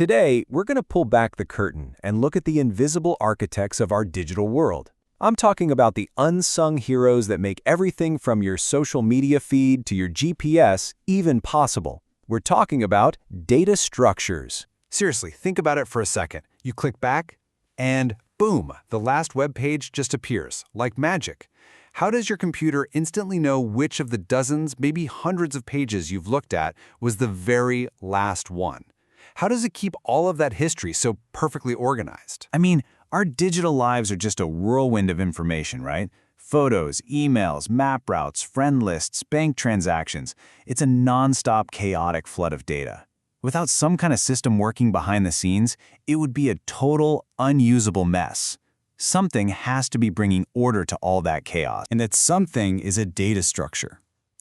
Today, we're going to pull back the curtain and look at the invisible architects of our digital world. I'm talking about the unsung heroes that make everything from your social media feed to your GPS even possible. We're talking about data structures. Seriously, think about it for a second. You click back, and boom, the last web page just appears, like magic. How does your computer instantly know which of the dozens, maybe hundreds of pages you've looked at was the very last one? How does it keep all of that history so perfectly organized? I mean, our digital lives are just a whirlwind of information, right? Photos, emails, map routes, friend lists, bank transactions. It's a nonstop chaotic flood of data. Without some kind of system working behind the scenes, it would be a total, unusable mess. Something has to be bringing order to all that chaos. And that something is a data structure.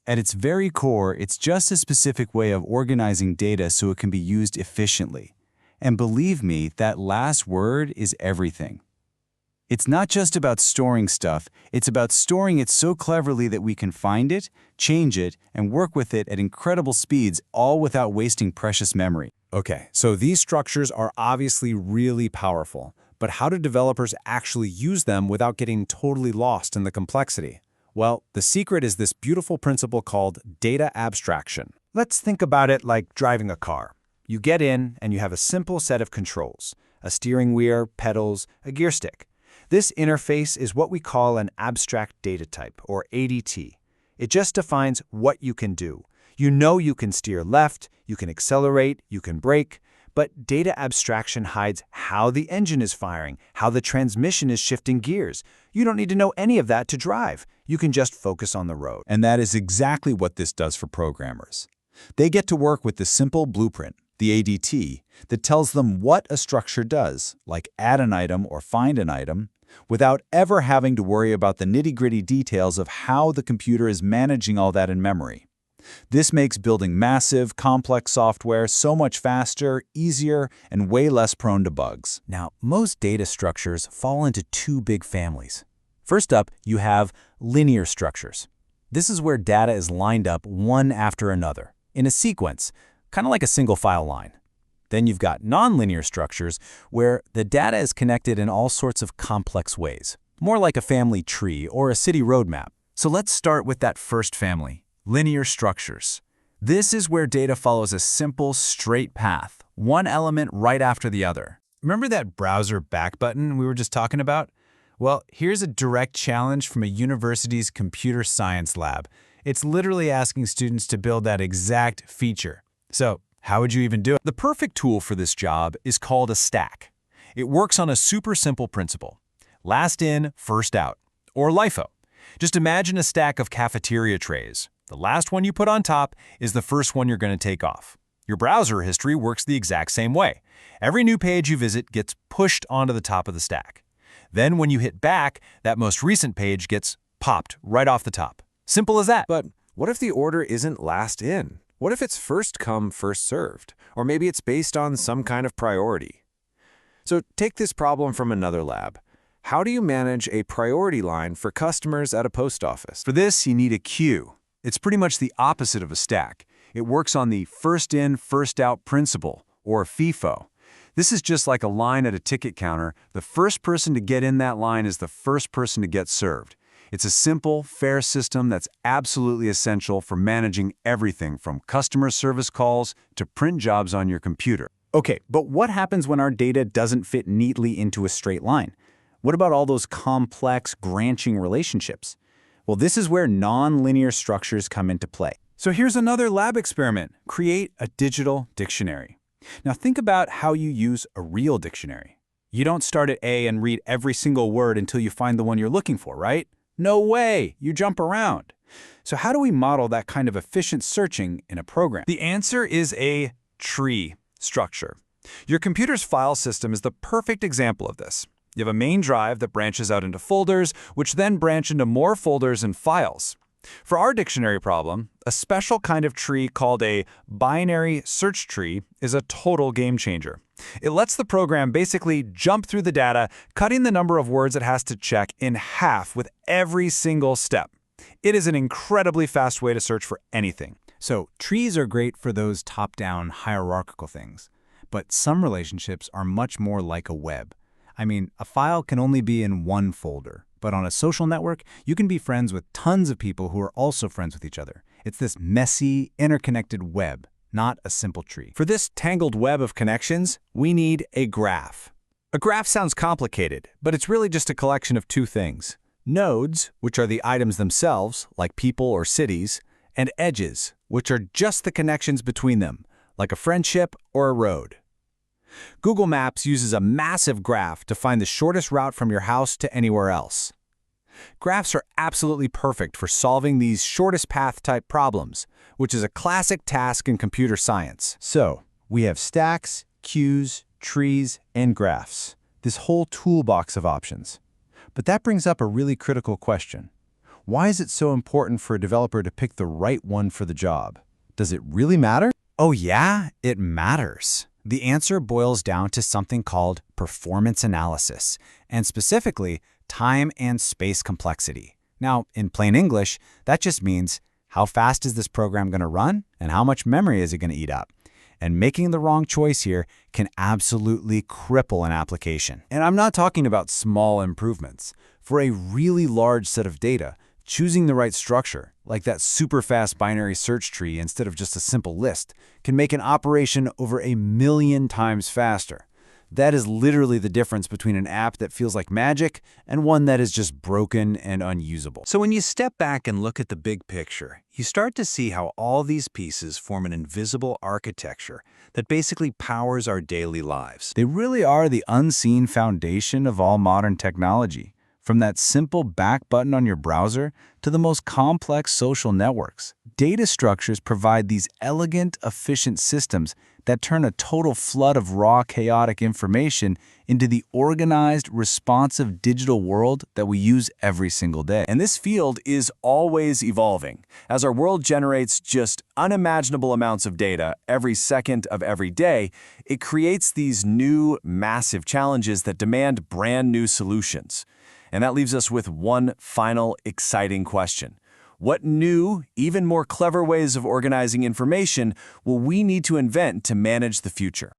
At its very core, it's just a specific way of organizing data so it can be used efficiently. And believe me, that last word is everything. It's not just about storing stuff, it's about storing it so cleverly that we can find it, change it, and work with it at incredible speeds, all without wasting precious memory. Okay, so these structures are obviously really powerful, but how do developers actually use them without getting totally lost in the complexity? Well, the secret is this beautiful principle called data abstraction. Let's think about it like driving a car. You get in and you have a simple set of controls, a steering wheel, pedals, a gear stick. This interface is what we call an abstract data type, or ADT. It just defines what you can do. You know you can steer left, you can accelerate, you can brake, but data abstraction hides how the engine is firing, how the transmission is shifting gears. You don't need to know any of that to drive. You can just focus on the road. And that is exactly what this does for programmers. They get to work with the simple blueprint, the ADT, that tells them what a structure does, like add an item or find an item, without ever having to worry about the nitty-gritty details of how the computer is managing all that in memory. This makes building massive, complex software so much faster, easier, and way less prone to bugs. Now, most data structures fall into two big families. First up, you have linear structures. This is where data is lined up one after another, in a sequence, kind of like a single file line. Then you've got nonlinear structures where the data is connected in all sorts of complex ways, more like a family tree or a city roadmap. So let's start with that first family, linear structures. This is where data follows a simple, straight path, one element right after the other. Remember that browser back button we were just talking about? Well, here's a direct challenge from a university's computer science lab. It's literally asking students to build that exact feature. So, how would you even do it? The perfect tool for this job is called a stack. It works on a super simple principle. Last in, first out, or LIFO. Just imagine a stack of cafeteria trays. The last one you put on top is the first one you're going to take off. Your browser history works the exact same way. Every new page you visit gets pushed onto the top of the stack. Then when you hit back, that most recent page gets popped right off the top. Simple as that. But what if the order isn't last in? What if it's first come, first served? Or maybe it's based on some kind of priority. So take this problem from another lab. How do you manage a priority line for customers at a post office? For this, you need a queue. It's pretty much the opposite of a stack. It works on the first in, first out principle, or FIFO. This is just like a line at a ticket counter. The first person to get in that line is the first person to get served. It's a simple, fair system that's absolutely essential for managing everything from customer service calls to print jobs on your computer. Okay, but what happens when our data doesn't fit neatly into a straight line? What about all those complex, branching relationships? Well, this is where nonlinear structures come into play. So here's another lab experiment. Create a digital dictionary. Now think about how you use a real dictionary. You don't start at A and read every single word until you find the one you're looking for, right? No way! You jump around. So how do we model that kind of efficient searching in a program? The answer is a tree structure. Your computer's file system is the perfect example of this. You have a main drive that branches out into folders, which then branch into more folders and files. For our dictionary problem, a special kind of tree called a binary search tree is a total game changer. It lets the program basically jump through the data, cutting the number of words it has to check in half with every single step. It is an incredibly fast way to search for anything. So trees are great for those top-down hierarchical things. But some relationships are much more like a web. I mean, a file can only be in one folder, but on a social network, you can be friends with tons of people who are also friends with each other. It's this messy, interconnected web, not a simple tree. For this tangled web of connections, we need a graph. A graph sounds complicated, but it's really just a collection of two things: nodes, which are the items themselves, like people or cities, and edges, which are just the connections between them, like a friendship or a road. Google Maps uses a massive graph to find the shortest route from your house to anywhere else. Graphs are absolutely perfect for solving these shortest path type problems, which is a classic task in computer science. So, we have stacks, queues, trees, and graphs. This whole toolbox of options. But that brings up a really critical question. Why is it so important for a developer to pick the right one for the job? Does it really matter? Oh yeah, it matters. The answer boils down to something called performance analysis, and specifically, time and space complexity. Now, in plain English, that just means how fast is this program going to run and how much memory is it going to eat up? And making the wrong choice here can absolutely cripple an application. And I'm not talking about small improvements. For a really large set of data, choosing the right structure, like that super fast binary search tree instead of just a simple list, can make an operation over 1,000,000 times faster. That is literally the difference between an app that feels like magic and one that is just broken and unusable. So when you step back and look at the big picture, you start to see how all these pieces form an invisible architecture that basically powers our daily lives. They really are the unseen foundation of all modern technology. From that simple back button on your browser to the most complex social networks, data structures provide these elegant, efficient systems that turn a total flood of raw, chaotic information into the organized, responsive digital world that we use every single day. And this field is always evolving. As our world generates just unimaginable amounts of data every second of every day, it creates these new, massive challenges that demand brand new solutions. And that leaves us with one final exciting question. What new, even more clever ways of organizing information will we need to invent to manage the future?